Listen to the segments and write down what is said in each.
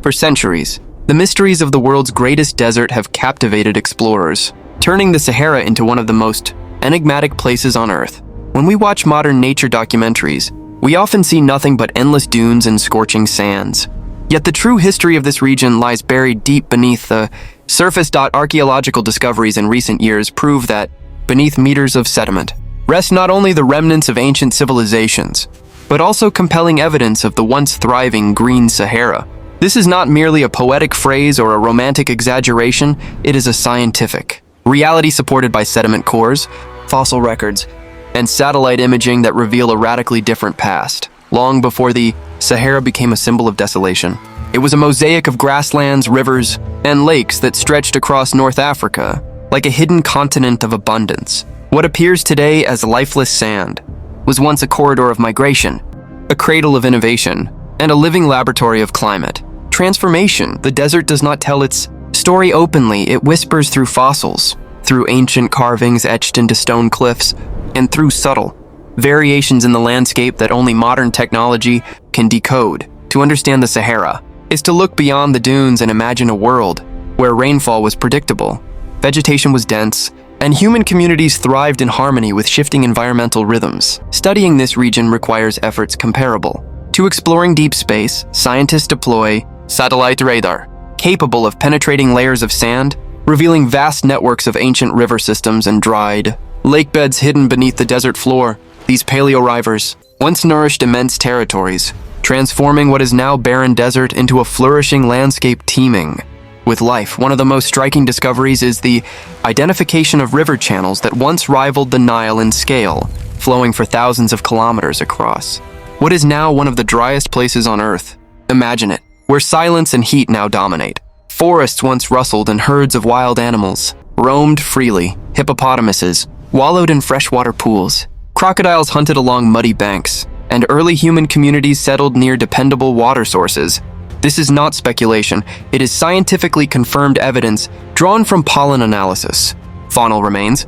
For centuries, the mysteries of the world's greatest desert have captivated explorers, turning the Sahara into one of the most enigmatic places on Earth. When we watch modern nature documentaries, we often see nothing but endless dunes and scorching sands. Yet the true history of this region lies buried deep beneath the surface. Archaeological discoveries in recent years prove that, beneath meters of sediment, rest not only the remnants of ancient civilizations, but also compelling evidence of the once thriving green Sahara. This is not merely a poetic phrase or a romantic exaggeration, it is a scientific reality supported by sediment cores, fossil records, and satellite imaging that reveal a radically different past. Long before the Sahara became a symbol of desolation, it was a mosaic of grasslands, rivers, and lakes that stretched across North Africa, like a hidden continent of abundance. What appears today as lifeless sand was once a corridor of migration, a cradle of innovation, and a living laboratory of climate transformation. The desert does not tell its story openly, it whispers through fossils, through ancient carvings etched into stone cliffs, and through subtle variations in the landscape that only modern technology can decode. To understand the Sahara is to look beyond the dunes and imagine a world where rainfall was predictable, vegetation was dense, and human communities thrived in harmony with shifting environmental rhythms. Studying this region requires efforts comparable to exploring deep space. Scientists deploy satellite radar, capable of penetrating layers of sand, revealing vast networks of ancient river systems and dried lake beds hidden beneath the desert floor. These paleo-rivers once nourished immense territories, transforming what is now barren desert into a flourishing landscape teeming with life. One of the most striking discoveries is the identification of river channels that once rivaled the Nile in scale, flowing for thousands of kilometers across what is now one of the driest places on Earth. Imagine it, where silence and heat now dominate. Forests once rustled and herds of wild animals roamed freely. Hippopotamuses wallowed in freshwater pools. Crocodiles hunted along muddy banks, and early human communities settled near dependable water sources. This is not speculation, it is scientifically confirmed evidence drawn from pollen analysis, faunal remains,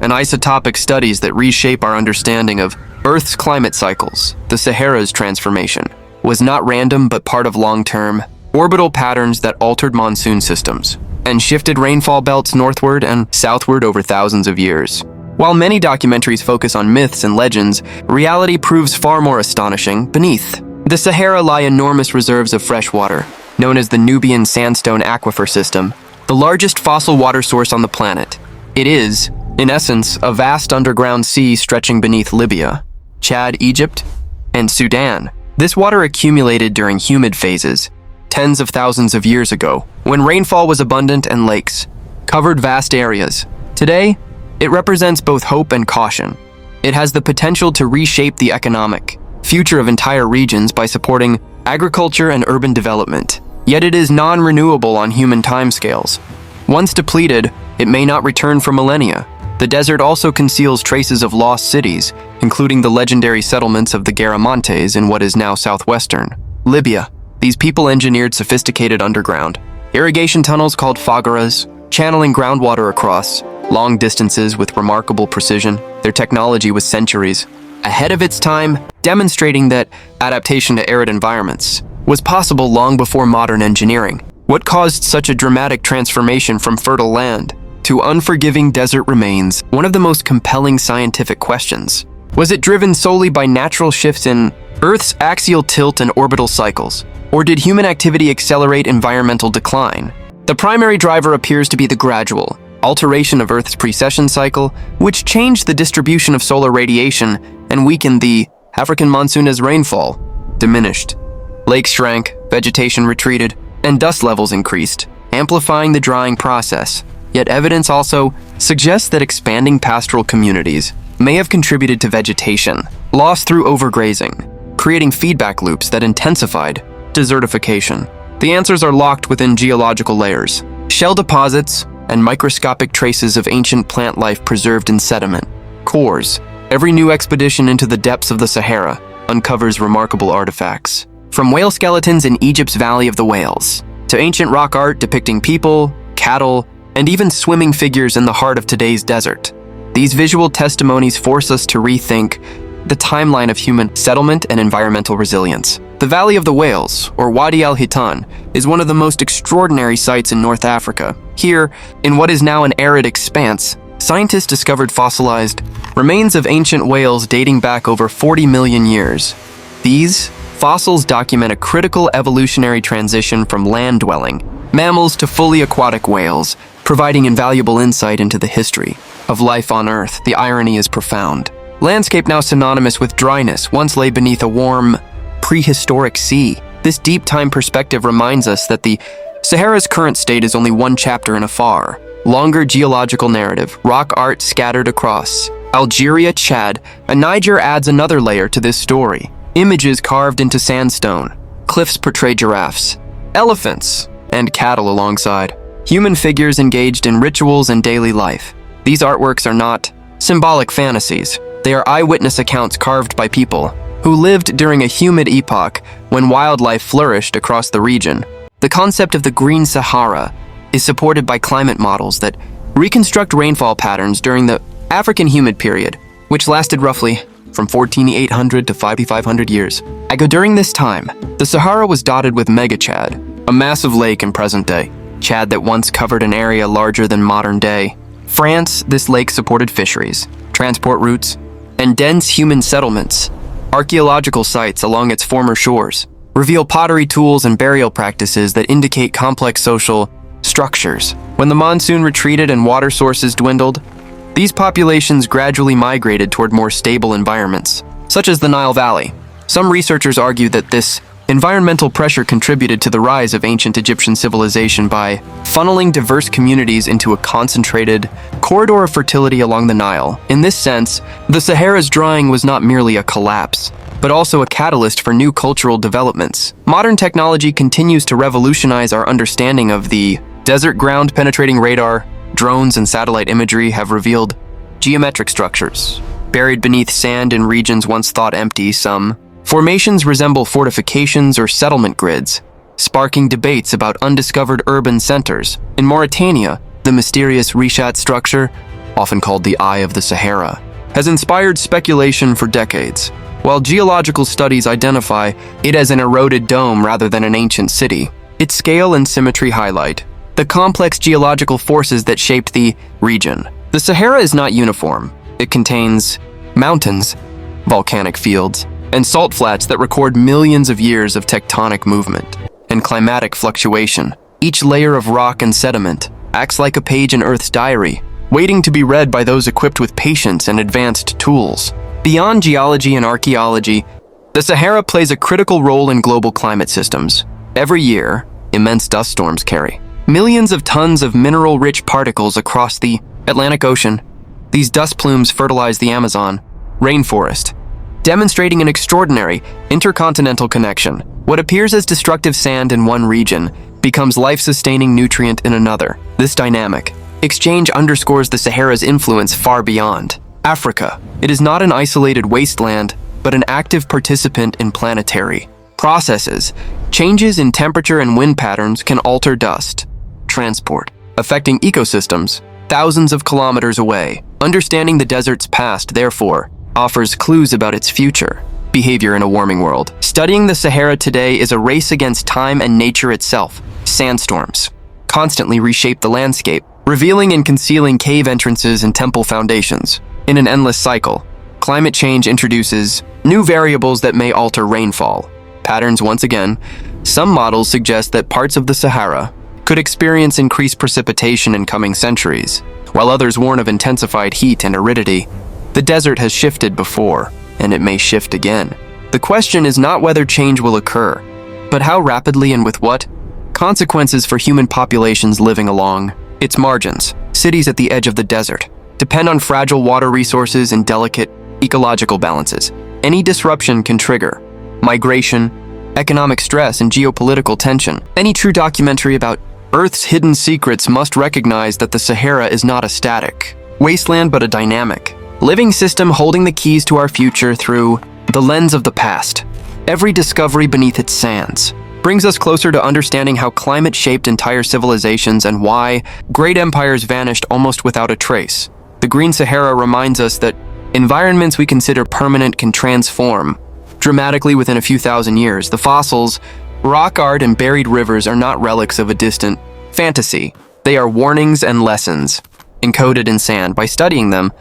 and isotopic studies that reshape our understanding of Earth's climate cycles. The Sahara's transformation was not random but part of long-term orbital patterns that altered monsoon systems and shifted rainfall belts northward and southward over thousands of years. While many documentaries focus on myths and legends, reality proves far more astonishing. Beneath the Sahara lie enormous reserves of fresh water, known as the Nubian Sandstone Aquifer System, the largest fossil water source on the planet. It is, in essence, a vast underground sea stretching beneath Libya, Chad, Egypt, and Sudan. This water accumulated during humid phases, tens of thousands of years ago, when rainfall was abundant and lakes covered vast areas. Today, it represents both hope and caution. It has the potential to reshape the economic future of entire regions by supporting agriculture and urban development. Yet it is non-renewable on human timescales. Once depleted, it may not return for millennia. The desert also conceals traces of lost cities, including the legendary settlements of the Garamantes in what is now southwestern Libya. These people engineered sophisticated underground irrigation tunnels called fogaras, channeling groundwater across long distances with remarkable precision. Their technology was centuries ahead of its time, demonstrating that adaptation to arid environments was possible long before modern engineering. What caused such a dramatic transformation from fertile land to unforgiving desert remains one of the most compelling scientific questions. Was it driven solely by natural shifts in Earth's axial tilt and orbital cycles, or did human activity accelerate environmental decline? The primary driver appears to be the gradual alteration of Earth's precession cycle, which changed the distribution of solar radiation and weakened the African monsoon as rainfall diminished. Lakes shrank, vegetation retreated, and dust levels increased, amplifying the drying process. Yet evidence also suggests that expanding pastoral communities may have contributed to vegetation loss through overgrazing, creating feedback loops that intensified desertification. The answers are locked within geological layers, shell deposits, and microscopic traces of ancient plant life preserved in sediment cores. Every new expedition into the depths of the Sahara uncovers remarkable artifacts. From whale skeletons in Egypt's Valley of the Whales, to ancient rock art depicting people, cattle, and even swimming figures in the heart of today's desert. These visual testimonies force us to rethink the timeline of human settlement and environmental resilience. The Valley of the Whales, or Wadi al-Hitan, is one of the most extraordinary sites in North Africa. Here, in what is now an arid expanse, scientists discovered fossilized remains of ancient whales dating back over 40 million years. These fossils document a critical evolutionary transition from land-dwelling mammals to fully aquatic whales, providing invaluable insight into the history of life on Earth. The irony is profound. Landscape now synonymous with dryness once lay beneath a warm, prehistoric sea. This deep time perspective reminds us that the Sahara's current state is only one chapter in a far, longer geological narrative. Rock art scattered across Algeria, Chad, and Niger adds another layer to this story. Images carved into sandstone, cliffs portray giraffes, elephants, and cattle alongside human figures engaged in rituals and daily life. These artworks are not symbolic fantasies. They are eyewitness accounts carved by people who lived during a humid epoch when wildlife flourished across the region. The concept of the Green Sahara is supported by climate models that reconstruct rainfall patterns during the African humid period, which lasted roughly from 14,800 to 5,500 years. During this time, the Sahara was dotted with mega-Chad, a massive lake in present day. Chad that once covered an area larger than modern day. France, this lake supported fisheries, transport routes, and dense human settlements. Archaeological sites along its former shores reveal pottery tools and burial practices that indicate complex social structures. When the monsoon retreated and water sources dwindled, these populations gradually migrated toward more stable environments, such as the Nile Valley. Some researchers argue that this environmental pressure contributed to the rise of ancient Egyptian civilization by funneling diverse communities into a concentrated corridor of fertility along the Nile. In this sense, the Sahara's drying was not merely a collapse, but also a catalyst for new cultural developments. Modern technology continues to revolutionize our understanding of the desert. Ground-penetrating radar, drones, and satellite imagery have revealed geometric structures buried beneath sand in regions once thought empty. Some formations resemble fortifications or settlement grids, sparking debates about undiscovered urban centers. In Mauritania, the mysterious Rishat structure, often called the Eye of the Sahara, has inspired speculation for decades. While geological studies identify it as an eroded dome rather than an ancient city, its scale and symmetry highlight the complex geological forces that shaped the region. The Sahara is not uniform. It contains mountains, volcanic fields, and salt flats that record millions of years of tectonic movement and climatic fluctuation. Each layer of rock and sediment acts like a page in Earth's diary, waiting to be read by those equipped with patience and advanced tools. Beyond geology and archaeology, the Sahara plays a critical role in global climate systems. Every year, immense dust storms carry millions of tons of mineral-rich particles across the Atlantic Ocean. These dust plumes fertilize the Amazon rainforest, demonstrating an extraordinary intercontinental connection. What appears as destructive sand in one region becomes life-sustaining nutrient in another. This dynamic exchange underscores the Sahara's influence far beyond Africa. It is not an isolated wasteland, but an active participant in planetary processes. Changes in temperature and wind patterns can alter dust transport, affecting ecosystems thousands of kilometers away. Understanding the desert's past, therefore, offers clues about its future behavior in a warming world. Studying the Sahara today is a race against time and nature itself. Sandstorms constantly reshape the landscape, revealing and concealing cave entrances and temple foundations. In an endless cycle, climate change introduces new variables that may alter rainfall patterns once again. Some models suggest that parts of the Sahara could experience increased precipitation in coming centuries, while others warn of intensified heat and aridity. The desert has shifted before, and it may shift again. The question is not whether change will occur, but how rapidly and with what consequences for human populations living along its margins. Cities at the edge of the desert depend on fragile water resources and delicate ecological balances. Any disruption can trigger migration, economic stress, and geopolitical tension. Any true documentary about Earth's hidden secrets must recognize that the Sahara is not a static wasteland, but a dynamic, living system holding the keys to our future through the lens of the past. Every discovery beneath its sands brings us closer to understanding how climate shaped entire civilizations and why great empires vanished almost without a trace. The Green Sahara reminds us that Environments we consider permanent can transform dramatically within a few thousand years. The fossils, rock art, and buried rivers are not relics of a distant fantasy. They are warnings and lessons encoded in sand. By studying them,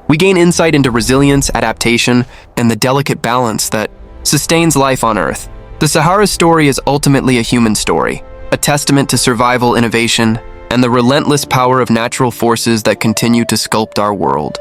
we gain insight into resilience, adaptation, and the delicate balance that sustains life on Earth. The Sahara's story is ultimately a human story, a testament to survival, innovation, and the relentless power of natural forces that continue to sculpt our world.